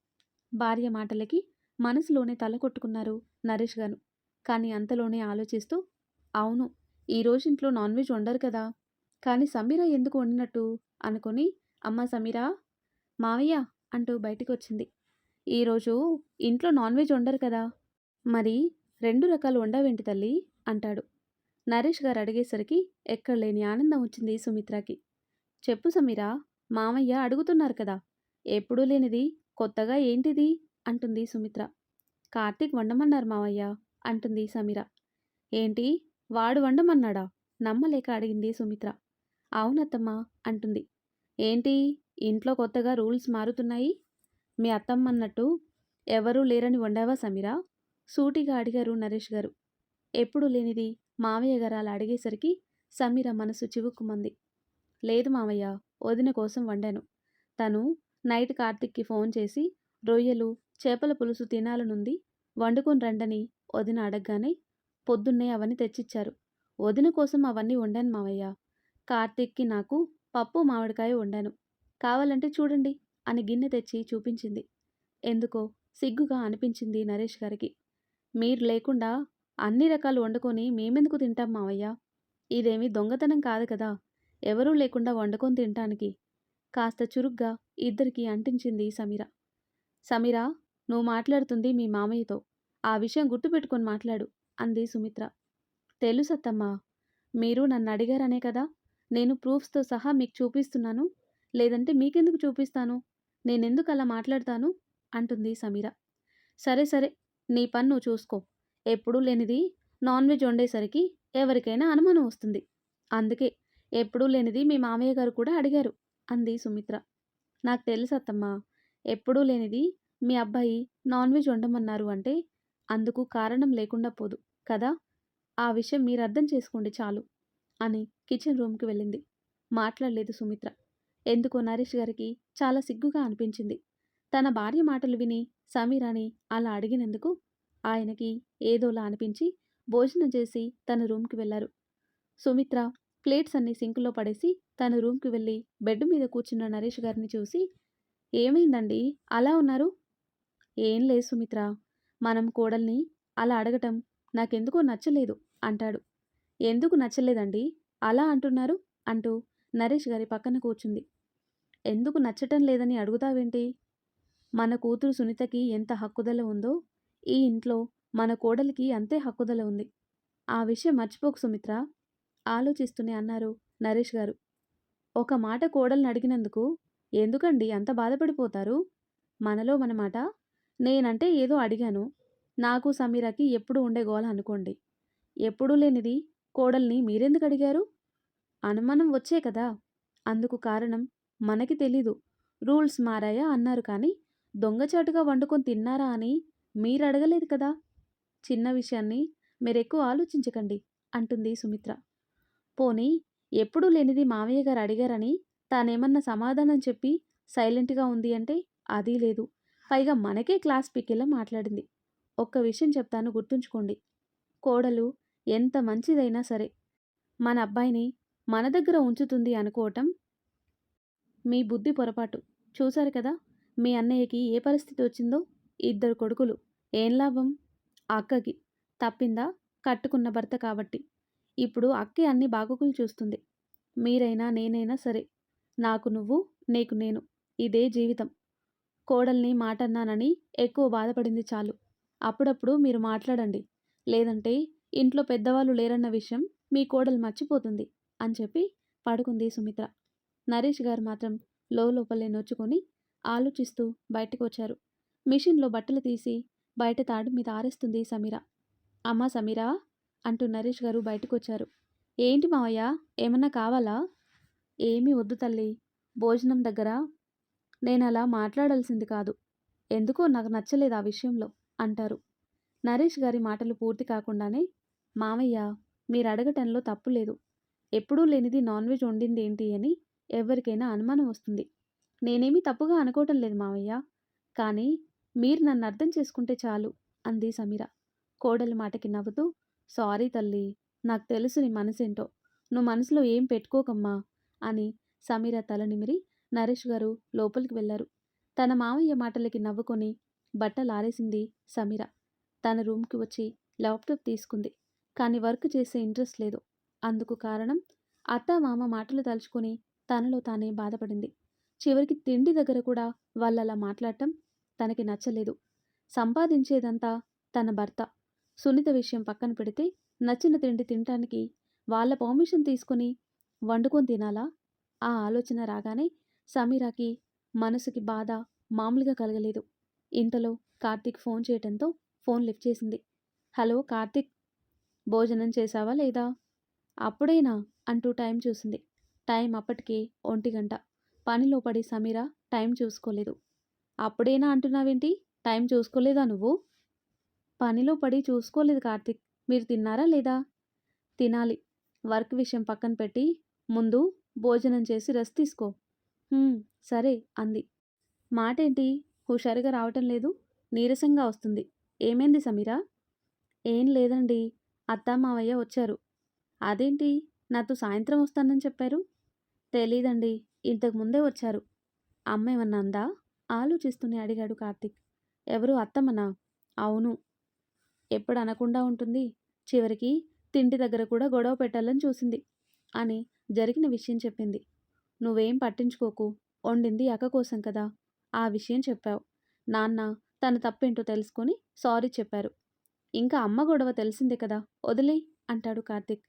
భార్య మాటలకి మనసులోనే తల కొట్టుకున్నారు నరేష్ గారు. కానీ అంతలోనే ఆలోచిస్తూ, అవును, ఈరోజు ఇంట్లో నాన్ వెజ్ వండరు కదా! కానీ సమీర ఎందుకు వండినట్టు అనుకొని, అమ్మా సమీరా, మావయ్య అంటూ బయటికొచ్చింది. ఈరోజు ఇంట్లో నాన్ వెజ్ వండరు కదా! మరి 2 రకాలు వండావేంటి తల్లి అంటాడు. నరేష్ గారు అడిగేసరికి ఎక్కడలేని ఆనందం వచ్చింది సుమిత్రకి. చెప్పు సమీరా, మామయ్య అడుగుతున్నారు కదా! ఎప్పుడూ లేనిది కొత్తగా ఏంటిది అంటుంది సుమిత్ర. కార్తీక్ వండమన్నారు మావయ్య అంటుంది సమీర. ఏంటి? వాడు వండమన్నాడా? నమ్మలేక అడిగింది సుమిత్ర. అవునత్తమ్మా అంటుంది. ఏంటి? ఇంట్లో కొత్తగా రూల్స్ మారుతున్నాయి. మీ అత్తమ్మన్నట్టు ఎవరూ లేరని వండావా సమీరా? సూటిగా అడిగారు నరేష్ గారు. ఎప్పుడూ లేనిది మావయ్య గారు అలా అడిగేసరికి సమీర మనసు చివుక్కుమంది. లేదు మావయ్య, వదిన కోసం వండాను. తను నైట్ కార్తీక్‌కి ఫోన్ చేసి రొయ్యలు, చేపల పులుసు తినాలనుంది, వండుకొని రండని వదిన అడగ్గానే పొద్దున్నే అవన్నీ తెచ్చిచ్చారు. వదిన కోసం అవన్నీ వండాను మావయ్య. కార్తీక్‌కి నాకు పప్పు, మామిడికాయ వండాను. కావాలంటే చూడండి అని గిన్నె తెచ్చి చూపించింది. ఎందుకో సిగ్గుగా అనిపించింది నరేష్ గారికి. మీరు లేకుండా అన్ని రకాలు వండుకొని మేమెందుకు తింటాం మావయ్య? ఇదేమీ దొంగతనం కాదు కదా! ఎవరూ లేకుండా వండుకొని తినటానికి. కాస్త చురుగ్గా ఇద్దరికీ అంటించింది సమీర. సమీరా, నువ్వు మాట్లాడుతుంది మీ మామయ్యతో. ఆ విషయం గుర్తుపెట్టుకొని మాట్లాడు అంది సుమిత్ర. తెలుసత్తమ్మా. మీరు నన్నడిగారనే కదా నేను ప్రూఫ్స్‌తో సహా మీకు చూపిస్తున్నాను. లేదంటే మీకెందుకు చూపిస్తాను? నేనెందుకు అలా మాట్లాడతాను? అంటుంది సమీర. సరే సరే, నీ పని నువ్వు చూసుకో. ఎప్పుడూ లేనిది నాన్ వెజ్ వండేసరికి ఎవరికైనా అనుమానం వస్తుంది. అందుకే ఎప్పుడూ లేనిది మీ మామయ్య గారు కూడా అడిగారు అంది సుమిత్ర. నాకు తెలుసత్తమ్మా. ఎప్పుడూ లేనిది మీ అబ్బాయి నాన్ వెజ్ వండమన్నారు అంటే అందుకు కారణం లేకుండా పోదు కదా! ఆ విషయం మీరర్థం చేసుకోండి చాలు అని కిచెన్ రూమ్‌కి వెళ్ళింది. మాట్లాడలేదు సుమిత్ర. ఎందుకో నరేష్ గారికి చాలా సిగ్గుగా అనిపించింది. తన భార్య మాటలు విని సమీరాని అలా అడిగినందుకు ఆయనకి ఏదోలా అనిపించి భోజనం చేసి తన రూమ్‌కి వెళ్లారు. సుమిత్ర ప్లేట్స్ అన్నీ సింక్‌లో పడేసి తన రూమ్‌కి వెళ్ళి బెడ్ మీద కూర్చున్న నరేష్ గారిని చూసి, "ఏమైందండి అలా ఉన్నారు?" "ఏం లేదు సుమిత్ర. మనం కోడల్ని అలా అడగటం నాకెందుకో నచ్చలేదు" అంటాడు. "ఎందుకు నచ్చలేదండి? అలా అంటున్నారు?" అంటూ నరేష్ గారి పక్కన కూర్చుంది. "ఎందుకు నచ్చటం లేదని అడుగుతావేంటి? మన కూతురు సునీతకి ఎంత హక్కుదల ఉందో, ఈ ఇంట్లో మన కోడలికి అంతే హక్కుదల ఉంది. ఆ విషయం మర్చిపోకు సుమిత్ర" ఆలోచిస్తూనే అన్నారు నరేష్ గారు. "ఒక మాట కోడల్ని అడిగినందుకు ఎందుకండి అంత బాధపడిపోతారు? మనలో మన మాట. నేనంటే ఏదో అడిగాను. నాకు సమీరాకి ఎప్పుడూ ఉండే గోల అనుకోండి. ఎప్పుడూ లేనిది కోడల్ని మీరెందుకు అడిగారు? అనుమానం వచ్చే కదా! అందుకు కారణం మనకి తెలీదు. రూల్స్ మారాయా అన్నారు కానీ, దొంగచాటుగా వండుకొని తిన్నారా అని మీరడగలేదు కదా! చిన్న విషయాన్ని మీరెక్కువ ఆలోచించకండి" అంటుంది సుమిత్ర. పోనీ ఎప్పుడూ లేనిది మామయ్య గారు అడిగారని తానేమన్నా సమాధానం చెప్పి సైలెంట్‌గా ఉంది అంటే అదీ లేదు. పైగా మనకే క్లాస్ పీకేలా మాట్లాడింది. ఒక్క విషయం చెప్తాను గుర్తుంచుకోండి. కోడలు ఎంత మంచిదైనా సరే, మన అబ్బాయిని మన దగ్గర ఉంచుతుంది అనుకోవటం మీ బుద్ధి పొరపాటు. చూశారు కదా! మీ అన్నయ్యకి ఏ పరిస్థితి వచ్చిందో? ఇద్దరు కొడుకులు. ఏం లాభం? అక్కకి తప్పిందా? కట్టుకున్న భర్త కాబట్టి. ఇప్పుడు అక్కే అన్ని బాగోగులు చూస్తుంది. మీరైనా నేనైనా సరే. నాకు నువ్వు, నీకు నేను. ఇదే జీవితం. కోడల్ని మాటన్నానని ఎక్కువ బాధపడింది చాలు. అప్పుడప్పుడు మీరు మాట్లాడండి. లేదంటే ఇంట్లో పెద్దవాళ్ళు లేరన్న విషయం మీ కోడలు మర్చిపోతుంది అని చెప్పి పడుకుంది సుమిత్ర. నరేష్ గారు మాత్రం లోపలే నొచ్చుకొని ఆలోచిస్తూ బయటకొచ్చారు. మిషన్‌లో బట్టలు తీసి బయట తాడు మీద ఆరేస్తుంది సమీర. "అమ్మా సమీరా" అంటూ నరేష్ గారు బయటకొచ్చారు. "ఏంటి మావయ్య, ఏమన్నా కావాలా?" "ఏమీ వద్దు తల్లి. భోజనం దగ్గర నేనలా మాట్లాడాల్సింది కాదు. ఎందుకో నాకు నచ్చలేదు ఆ విషయంలో" అంటారు. నరేష్ గారి మాటలు పూర్తి కాకుండానే, "మావయ్య, మీరడగటంలో తప్పు లేదు. ఎప్పుడూ లేనిది నాన్ వెజ్ వండిందేంటి అని ఎవరికైనా అనుమానం వస్తుంది. నేనేమీ తప్పుగా అనుకోవటం లేదు మావయ్య. కానీ మీరు నన్నర్థం చేసుకుంటే చాలు" అంది సమీర. కోడలి మాటకి నవ్వుతూ, "సారీ తల్లీ. నాకు తెలుసు నీ మనసేంటో. నువ్వు మనసులో ఏం పెట్టుకోకమ్మా" అని సమీర తల నిమిరి నరేష్ గారు లోపలికి వెళ్లారు. తన మావయ్య మాటలకి నవ్వుకొని బట్టలారేసింది సమీర. తన రూమ్‌కి వచ్చి ల్యాప్‌టాప్ తీసుకుంది. కానీ వర్క్ చేసే ఇంట్రెస్ట్ లేదు. అందుకు కారణం అత్త, మామ మాటలు తలుచుకొని తనలో తానే బాధపడింది. చివరికి తిండి దగ్గర కూడా వాళ్ళలా మాట్లాడటం తనకి నచ్చలేదు. సంపాదించేదంతా తన భర్త. సునీత విషయం పక్కన పెడితే నచ్చిన తిండి తినటానికి వాళ్ళ పర్మిషన్ తీసుకొని వండుకొని తినాలా? ఆ ఆలోచన రాగానే సమీరాకి మనసుకి బాధ మామూలుగా కలగలేదు. ఇంతలో కార్తీక్ ఫోన్ చేయటంతో ఫోన్ లిఫ్ట్ చేసింది. "హలో కార్తీక్, భోజనం చేశావా లేదా?" "అప్పుడేనా?" అంటూ టైం చూసింది. టైం అప్పటికే 1:00. పనిలో పడి సమీర టైం చూసుకోలేదు. "అప్పుడేనా అంటున్నావేంటి? టైం చూసుకోలేదా నువ్వు?" "పనిలో పడి చూసుకోలేదు కార్తీక్. మీరు తిన్నారా లేదా?" "తినాలి. వర్క్ విషయం పక్కన పెట్టి ముందు భోజనం చేసి రెస్ట్ తీసుకో." "హ్మ్. సరే" అంది. "మాటేంటి హుషారుగా రావటం లేదు? నీరసంగా వస్తుంది. ఏమైంది సమీరా?" "ఏం లేదండి. అత్త, మావయ్య వచ్చారు. అదేంటి నాతో సాయంత్రం వస్తానని చెప్పారు? తెలీదండి. ఇంతకు ముందే వచ్చారు. అమ్మ ఏమన్నా అందా? ఆలోచిస్తూనే అడిగాడు కార్తీక్. ఎవరు అత్తమ్మనా? అవును. ఎప్పుడు అనకుండా ఉంటుంది. చివరికి తిండి దగ్గర కూడా గొడవ పెట్టాలని చూసింది అని జరిగిన విషయం చెప్పింది. నువ్వేం పట్టించుకోకు. వండింది అక్క కోసం కదా. ఆ విషయం చెప్పావు. నాన్న తన తప్పేంటో తెలుసుకొని సారీ చెప్పారు. ఇంకా అమ్మ గొడవ తెలిసిందే కదా, వదిలేయ్ అంటాడు కార్తీక్.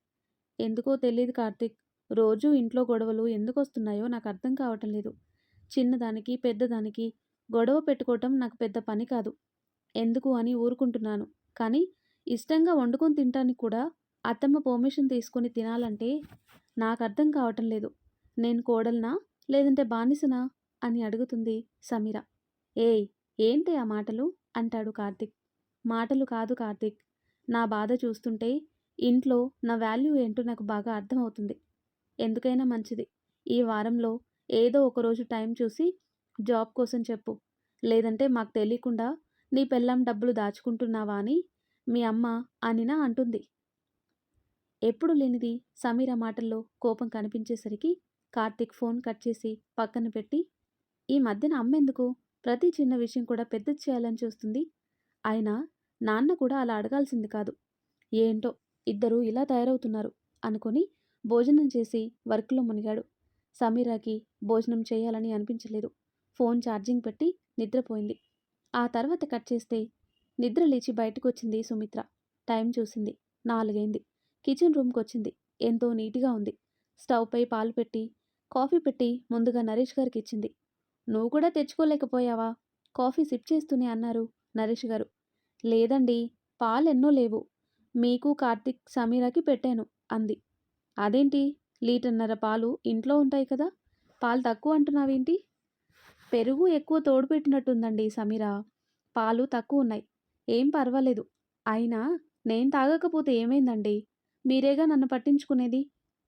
ఎందుకో తెలీదు కార్తీక్. రోజూ ఇంట్లో గొడవలు ఎందుకొస్తున్నాయో నాకు అర్థం కావటం లేదు. చిన్నదానికి పెద్దదానికి గొడవ పెట్టుకోవటం నాకు పెద్ద పని కాదు. ఎందుకు అని ఊరుకుంటున్నాను. కానీ ఇష్టంగా వండుకొని తినటానికి కూడా అత్తమ్మ పర్మిషన్ తీసుకొని తినాలంటే నాకు అర్థం కావటం లేదు. నేను కోడల్నా లేదంటే బానిసనా అని అడుగుతుంది సమీర. ఏయ్, ఏంటి ఆ మాటలు అంటాడు కార్తీక్. మాటలు కాదు కార్తీక్. నా బాధ చూస్తుంటే ఇంట్లో నా వాల్యూ ఏంటో నాకు బాగా అర్థమవుతుంది. ఎందుకైనా మంచిది ఈ వారంలో ఏదో ఒకరోజు టైం చూసి జాబ్ కోసం చెప్పు. లేదంటే మాకు తెలియకుండా నీ పెళ్ళాం డబ్బులు దాచుకుంటున్నావా అని మీ అమ్మ అనినా అంటుంది. ఎప్పుడు లేనిది సమీర మాటల్లో కోపం కనిపించేసరికి కార్తీక్ ఫోన్ కట్ చేసి పక్కన పెట్టి, ఈ మధ్యన అమ్మెందుకు ప్రతి చిన్న విషయం కూడా పెద్దది చేయాలని చూస్తుంది? అయినా నాన్న కూడా అలా అడగాల్సింది కాదు. ఏంటో ఇద్దరూ ఇలా తయారవుతున్నారు అనుకొని భోజనం చేసి వర్క్లో మునిగాడు. సమీరాకి భోజనం చేయాలని అనిపించలేదు. ఫోన్ ఛార్జింగ్ పెట్టి నిద్రపోయింది. ఆ తర్వాత కట్ చేస్తే నిద్ర లేచి బయటకొచ్చింది సుమిత్ర. టైం చూసింది. 4 అయింది. కిచెన్ రూమ్కి వచ్చింది. ఎంతో నీట్గా ఉంది. స్టవ్ పై పాలు పెట్టి కాఫీ పెట్టి ముందుగా నరేష్ గారికి ఇచ్చింది. నువ్వు కూడా తెచ్చుకోలేకపోయావా? కాఫీ సిప్ చేస్తూనే అన్నారు నరేష్ గారు. లేదండి, పాలెన్నో లేవు. మీకు కార్తీక్ సమీరాకి పెట్టాను అంది. అదేంటి, లీటర్‌న్నర పాలు ఇంట్లో ఉంటాయి కదా, పాలు తక్కువ అంటున్నావేంటి? పెరుగు ఎక్కువ తోడు పెట్టినట్టుందండి సమీర. పాలు తక్కువ ఉన్నాయి. ఏం పర్వాలేదు. అయినా నేను తాగకపోతే ఏమైందండి? మీరేగా నన్ను పట్టించుకునేది.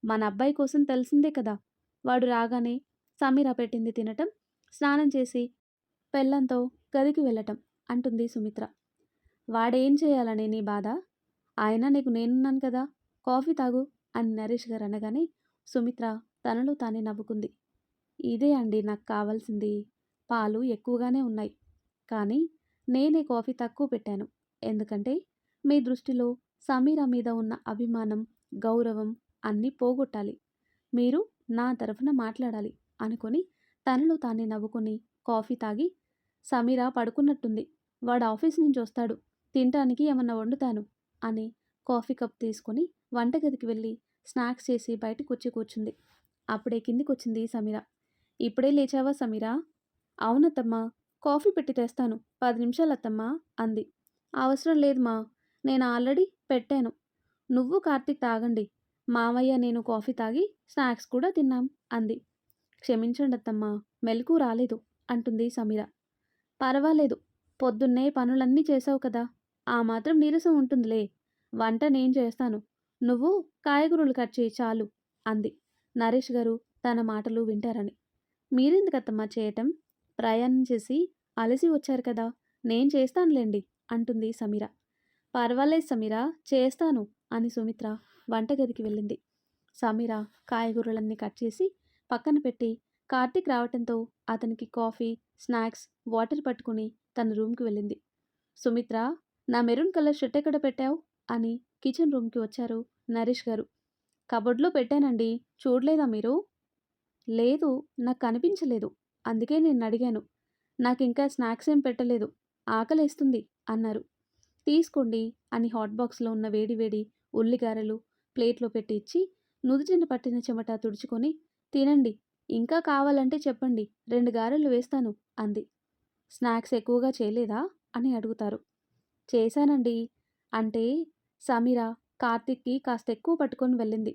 మన అబ్బాయి కోసం తెలిసిందే కదా. వాడు రాగానే సమీర పెట్టింది తినటం, స్నానం చేసి పెళ్ళంతో గదికి వెళ్ళటం అంటుంది సుమిత్ర. వాడేం చేయాలనే నీ బాధ? అయినా నీకు నేనున్నాను కదా, కాఫీ తాగు అని నరేష్ గారు అనగానే సుమిత్ర తనలో తానే నవ్వుకుంది. ఇదే అండి నాకు కావాల్సింది. పాలు ఎక్కువగానే ఉన్నాయి. కానీ నేనే కాఫీ తక్కువ పెట్టాను. ఎందుకంటే మీ దృష్టిలో సమీర మీద ఉన్న అభిమానం, గౌరవం అన్నీ పోగొట్టాలి. మీరు నా తరఫున మాట్లాడాలి అనుకొని తనలో తానే నవ్వుకొని కాఫీ తాగి, సమీర పడుకున్నట్టుంది. వాడు ఆఫీస్ నుంచి వస్తాడు. తినటానికి ఏమన్నా వండుతాను అని కాఫీ కప్ తీసుకొని వంటగదికి వెళ్ళి స్నాక్స్ చేసి బయటకొచ్చి కూర్చుంది. అప్పుడే కిందికొచ్చింది సమీర. ఇప్పుడే లేచావా సమీరా? అవునత్తమ్మా. కాఫీ పెట్టి తెస్తాను. 10 నిమిషాలత్తమ్మా అంది. అవసరం లేదు మా, నేను ఆల్రెడీ పెట్టాను. నువ్వు కార్తీక్ తాగండి. మావయ్య నేను కాఫీ తాగి స్నాక్స్ కూడా తిన్నాం అంది. క్షమించండి అత్తమ్మా, మెలకు రాలేదు అంటుంది సమీర. పర్వాలేదు, పొద్దున్నే పనులన్నీ చేసావు కదా, ఆ మాత్రం నీరసం ఉంటుందిలే. వంట నేను చేస్తాను. నువ్వు కాయగూరలు కట్ చేయి చాలు అంది. నరేష్ గారు తన మాటలు వింటారని. మీరెందుకత్తమ్మా చేయటం? ప్రయాణం చేసి అలసి వచ్చారు కదా, నేను చేస్తానులేండి అంటుంది సమీర. పర్వాలేదు సమీరా, చేస్తాను అని సుమిత్ర వంటగదికి వెళ్ళింది. సమీర కాయగూరలన్నీ కట్ చేసి పక్కన పెట్టి కార్తీక్ రావటంతో అతనికి కాఫీ, స్నాక్స్, వాటర్ పట్టుకుని తన రూమ్కి వెళ్ళింది. సుమిత్ర, నా మెరూన్ కలర్ షర్ట్ ఎక్కడ పెట్టావు అని కిచెన్ రూమ్కి వచ్చారు నరేష్ గారు. కబోర్డ్లో పెట్టానండి, చూడలేదా మీరు? లేదు, నాకు కనిపించలేదు. అందుకే నేను అడిగాను. నాకింకా స్నాక్స్ ఏం పెట్టలేదు. ఆకలేస్తుంది అన్నారు. తీసుకోండి అని హాట్ బాక్స్లో ఉన్న వేడి వేడి ఉల్లిగారెలు ప్లేట్లో పెట్టి ఇచ్చి నుదుటిన పట్టిన చెమట తుడుచుకొని, తినండి. ఇంకా కావాలంటే చెప్పండి, 2 గారెలు వేస్తాను అంది. స్నాక్స్ ఎక్కువగా చేయలేదా అని అడుగుతారు. చేశానండి. అంటే సమీర కార్తీక్కి కాస్త ఎక్కువ పట్టుకొని వెళ్ళింది.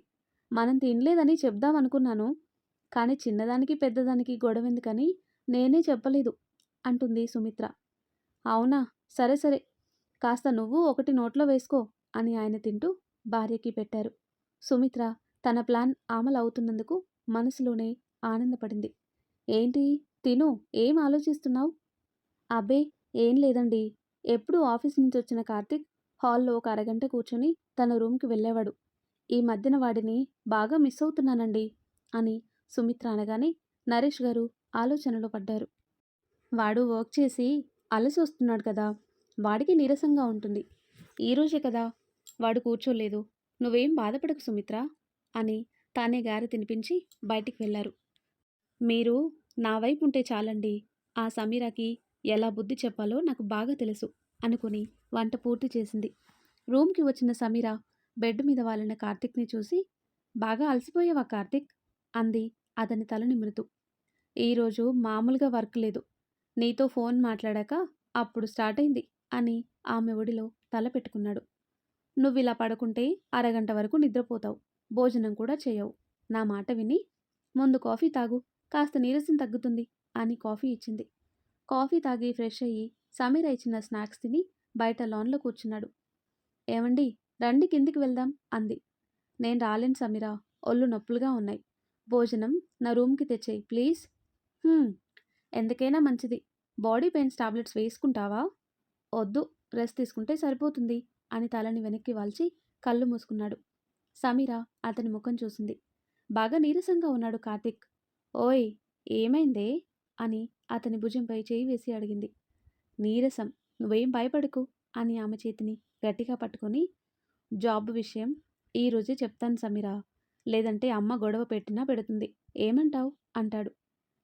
మనం తినలేదని చెప్దామనుకున్నాను. కానీ చిన్నదానికి పెద్దదానికి గొడవెందుకని నేనే చెప్పలేదు అంటుంది సుమిత్ర. అవునా, సరే సరే, కాస్త నువ్వు ఒకటి నోట్లో వేసుకో అని ఆయన తింటూ భార్యకి పెట్టారు. సుమిత్ర తన ప్లాన్ అమలవుతున్నందుకు మనసులోనే ఆనందపడింది. ఏంటి, తిను, ఏం ఆలోచిస్తున్నావు? అబ్బే, ఏం లేదండి. ఎప్పుడు ఆఫీస్ నుంచి వచ్చిన కార్తీక్ హాల్‌లో ఒక అరగంట కూర్చొని తన రూమ్‌కి వెళ్ళేవాడు. ఈ మధ్యన వాడిని బాగా మిస్ అవుతున్నానండి అని సుమిత్ర అనగానే నరేష్ గారు ఆలోచనలో పడ్డారు. వాడు వర్క్ చేసి అలసొస్తున్నాడు కదా! వాడికి నీరసంగా ఉంటుంది. ఈరోజే కదా వాడు కూర్చోలేదు. నువ్వేం బాధపడకు సుమిత్ర అని తానే గారె తినిపించి బయటికి వెళ్లారు. మీరు నా వైపు ఉంటే చాలండి. ఆ సమీరాకి ఎలా బుద్ధి చెప్పాలో నాకు బాగా తెలుసు అనుకుని వంట పూర్తి చేసింది. రూమ్‌కి వచ్చిన సమీర బెడ్ మీద వాలిన కార్తీక్‌ని చూసి, బాగా అలసిపోయావా కార్తీక్? అంది అతని తల నిమురుతూ. ఈరోజు మామూలుగా వర్క్ లేదు. నీతో ఫోన్ మాట్లాడాక అప్పుడు స్టార్ట్ అయింది అని ఆమె ఒడిలో తల పెట్టుకున్నాడు. నువ్విలా పడుకుంటే అరగంట వరకు నిద్రపోతావు. భోజనం కూడా చేయవు. నా మాట విని ముందు కాఫీ తాగు. కాస్త నీరసం తగ్గుతుంది అని కాఫీ ఇచ్చింది. కాఫీ తాగి ఫ్రెష్ అయ్యి సమీర ఇచ్చిన స్నాక్స్ తిని బయట లాన్‌లో కూర్చున్నాడు. ఏవండీ, రండి కిందికి వెళ్దాం అంది. నేను రాలేను సమీర. ఒళ్ళు నొప్పులుగా ఉన్నాయి. భోజనం నా రూమ్‌కి తెచ్చేయి ప్లీజ్. హ్మ్. ఎందుకైనా మంచిది. బాడీ పెయిన్స్ టాబ్లెట్స్ వేసుకుంటావా? వద్దు. రెస్ట్ తీసుకుంటే సరిపోతుంది అని తలని వెనక్కి వాల్చి కళ్ళు మూసుకున్నాడు. సమీర అతని ముఖం చూసింది. బాగా నీరసంగా ఉన్నాడు కార్తీక్. ఓయ్! ఏమైందే? అని అతని భుజంపై చేయి వేసి అడిగింది. నీరసం. నువ్వేం భయపడకు అని ఆమె చేతిని గట్టిగా పట్టుకొని, జాబ్ విషయం ఈరోజే చెప్తాను సమీర. లేదంటే అమ్మ గొడవ పెట్టినా పెడుతుంది. ఏమంటావ్? అంటాడు.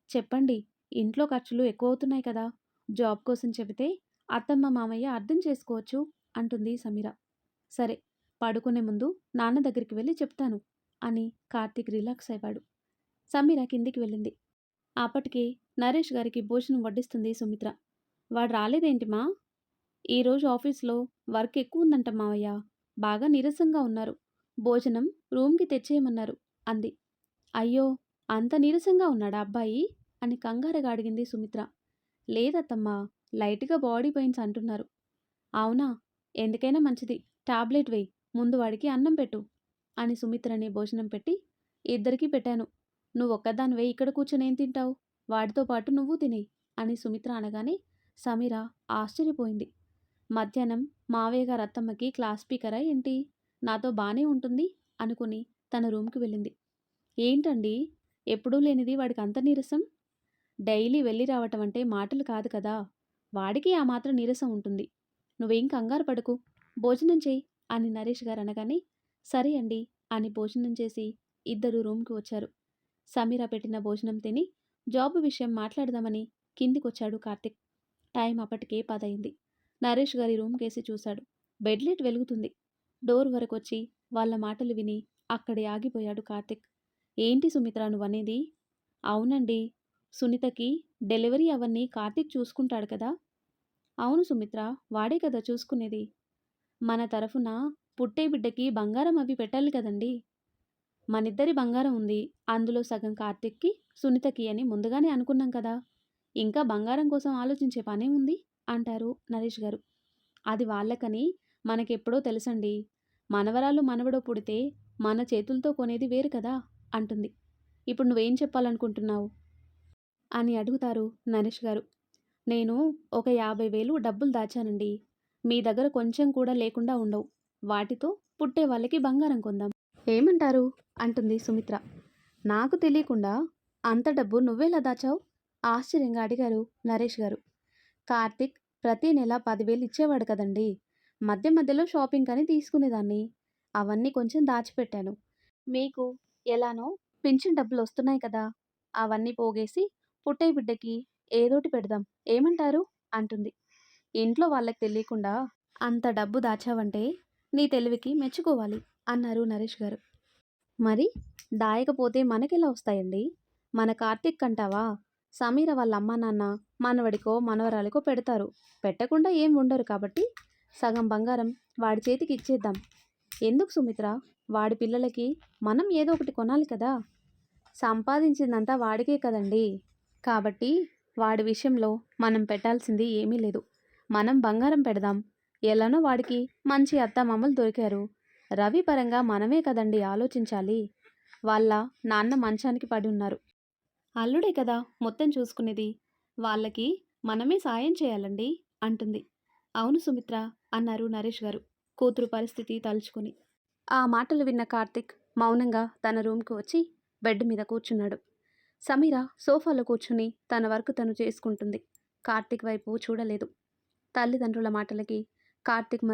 చెప్పండి. ఇంట్లో ఖర్చులు ఎక్కువవుతున్నాయి కదా! జాబ్ కోసం చెబితే అత్తమ్మ, మామయ్య అర్థం చేసుకోవచ్చు అంటుంది సమీర. సరే, పడుకునే ముందు నాన్న దగ్గరికి వెళ్ళి చెప్తాను అని కార్తీక్ రిలాక్స్ అయ్యాడు. సమీర కిందికి వెళ్ళింది. అప్పటికే నరేష్ గారికి భోజనం వడ్డిస్తుంది సుమిత్ర. వాడు రాలేదేంటి మా? ఈరోజు ఆఫీస్లో వర్క్ ఎక్కువ ఉందంట మావయ్య. బాగా నీరసంగా ఉన్నారు. భోజనం రూమ్‌కి తెచ్చేయమన్నారు అంది. అయ్యో! అంత నీరసంగా ఉన్నాడా అబ్బాయి? అని కంగారుగా అడిగింది సుమిత్ర. లేదత్తమ్మా, లైట్‌గా బాడీ పెయిన్స్ అంటున్నారు. అవునా? ఎందుకైనా మంచిది. టాబ్లెట్ వేయి. ముందు వాడికి అన్నం పెట్టు అని సుమిత్రని భోజనం పెట్టి ఇద్దరికీ పెట్టాను. నువ్వొక్కదానివే ఇక్కడ కూర్చొని ఏం తింటావు? వాడితో పాటు నువ్వు తినేయి అని సుమిత్ర అనగానే సమీర ఆశ్చర్యపోయింది. మధ్యాహ్నం మావయ్య గారు అత్తమ్మకి క్లాస్ స్పీకరా ఏంటి? నాతో బానే ఉంటుంది అనుకుని తన రూమ్‌కి వెళ్ళింది. ఏంటండి, ఎప్పుడూ లేనిది వాడికి అంత నీరసం? డైలీ వెళ్ళి రావటం అంటే మాటలు కాదు కదా! వాడికి ఆ మాత్రం నీరసం ఉంటుంది. నువ్వేం కంగారు పడకు. భోజనం చెయ్యి అని నరేష్ గారు అనగానే సరే అండి అని భోజనం చేసి ఇద్దరు రూమ్‌కి వచ్చారు. సమీర పెట్టిన భోజనం తిని జాబ్ విషయం మాట్లాడదామని కిందికొచ్చాడు కార్తిక్. టైం అప్పటికే 10 అయింది. నరేష్ గారి రూమ్‌కేసి చూశాడు. బెడ్ లైట్ వెలుగుతుంది. డోర్ వరకొచ్చి వాళ్ళ మాటలు విని అక్కడే ఆగిపోయాడు కార్తిక్. ఏంటి సుమిత్ర నువ్వనేది? అవునండి. సునీతకి డెలివరీ అవన్నీ కార్తిక్ చూసుకుంటాడు కదా! అవును సుమిత్ర, వాడే కదా చూసుకునేది. మన తరఫున పుట్టే బిడ్డకి బంగారం అవి పెట్టాలి కదండీ! మనిద్దరి బంగారం ఉంది. అందులో సగం కార్తిక్‌కి, సునీతకి అని ముందుగానే అనుకున్నాం కదా! ఇంకా బంగారం కోసం ఆలోచించే పనేముంది? అంటారు నరేష్ గారు. అది వాళ్ళకని మనకెప్పుడో తెలుసండి. మనవరాలు, మనవడో పుడితే మన చేతులతో కొనేది వేరు కదా! అంటుంది. ఇప్పుడు నువ్వేం చెప్పాలనుకుంటున్నావు? అని అడుగుతారు నరేష్ గారు. నేను ఒక 50,000 డబ్బులు దాచానండి. మీ దగ్గర కొంచెం కూడా లేకుండా ఉండవు. వాటితో పుట్టే వాళ్ళకి బంగారం కొందాం. ఏమంటారు? అంటుంది సుమిత్ర. నాకు తెలియకుండా అంత డబ్బు నువ్వెలా దాచావు? ఆశ్చర్యంగా అడిగారు నరేష్ గారు. కార్తిక్ ప్రతి నెల 10,000 ఇచ్చేవాడు కదండీ! మధ్య మధ్యలో షాపింగ్ అని తీసుకునేదాన్ని. అవన్నీ కొంచెం దాచిపెట్టాను. మీకు ఎలానో పింఛన్ డబ్బులొస్తున్నాయి కదా! అవన్నీ పోగేసి పుట్టే బిడ్డకి ఏదోటి పెడదాం. ఏమంటారు? అంటుంది. ఇంట్లో వాళ్ళకి తెలియకుండా అంత డబ్బు దాచావంటే నీ తెలివికి మెచ్చుకోవాలి అన్నారు నరేష్ గారు. మరి దాయకపోతే మనకెలా వస్తాయండి? మన కార్తీక్ అంటావా? సమీర వాళ్ళ అమ్మా నాన్న మనవడికో మనవరాలికో పెడతారు. పెట్టకుండా ఏం ఉండరు కాబట్టి సగం బంగారం వాడి చేతికి ఇచ్చేద్దాం. ఎందుకు సుమిత్ర? వాడి పిల్లలకి మనం ఏదో ఒకటి కొనాలి కదా! సంపాదించిందంతా వాడికే కదండీ! కాబట్టి వాడి విషయంలో మనం పెట్టాల్సింది ఏమీ లేదు. మనం బంగారం పెడదాం. ఎలానో వాడికి మంచి అత్తామామలు దొరికారు. రవి పరంగా మనమే కదండీ ఆలోచించాలి. వాళ్ళ నాన్న మంచానికి పడి ఉన్నారు. అల్లుడే కదా మొత్తం చూసుకునేది. వాళ్ళకి మనమే సాయం చేయాలండి అంటుంది. అవును సుమిత్ర అన్నారు నరేష్ గారు. కూతురు పరిస్థితి తలుచుకొని. ఆ మాటలు విన్న కార్తిక్ మౌనంగా తన రూమ్కి వచ్చి బెడ్ మీద కూర్చున్నాడు. సమీర సోఫాలో కూర్చుని తన వర్క్ తను చేసుకుంటుంది. కార్తిక్ వైపు చూడలేదు. తల్లిదండ్రుల మాటలకి కార్తిక్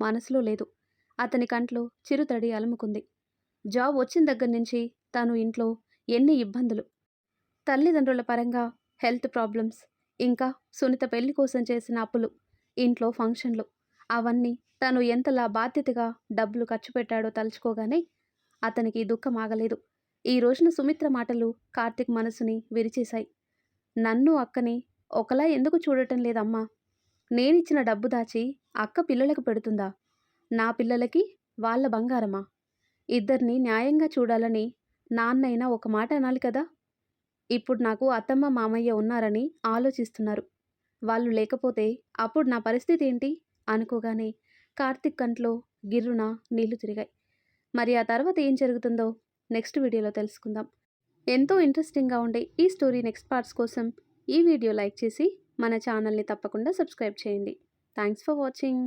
మనసులో లేదు. అతని కంట్లో చిరుతడి అలుముకుంది. జాబ్ వచ్చిన దగ్గర నుంచి తను ఇంట్లో ఎన్ని ఇబ్బందులు, తల్లిదండ్రుల పరంగా హెల్త్ ప్రాబ్లమ్స్, ఇంకా సునీత పెళ్లి కోసం చేసిన అప్పులు, ఇంట్లో ఫంక్షన్లు, అవన్నీ తను ఎంతలా బాధ్యతగా డబ్బులు ఖర్చు పెట్టాడో తలుచుకోగానే అతనికి దుఃఖం ఆగలేదు. ఈ రోజున సుమిత్ర మాటలు కార్తిక్ మనసుని విరిచేశాయి. నన్ను అక్కని ఒకలా ఎందుకు చూడటం లేదమ్మా? నేనిచ్చిన డబ్బు దాచి అక్క పిల్లలకు పెడుతుందా? నా పిల్లలకి వాళ్ళ బంగారమా? ఇద్దరిని న్యాయంగా చూడాలని నాన్నైనా ఒక మాట అనాలి కదా. ఇప్పుడు నాకు అత్తమ్మ మామయ్య ఉన్నారని ఆలోచిస్తున్నారు. వాళ్ళు లేకపోతే అప్పుడు నా పరిస్థితి ఏంటి అనుకోగానే కార్తిక్ కంట్లో గిర్రున నీళ్లు తిరిగాయి. మరి ఆ తర్వాత ఏం జరుగుతుందో నెక్స్ట్ వీడియోలో తెలుసుకుందాం. ఎంతో ఇంట్రెస్టింగ్గా ఉండే ఈ స్టోరీ నెక్స్ట్ పార్ట్స్ కోసం ఈ వీడియో లైక్ చేసి మన ఛానల్ని తప్పకుండా సబ్స్క్రైబ్ చేయండి. Thanks for watching.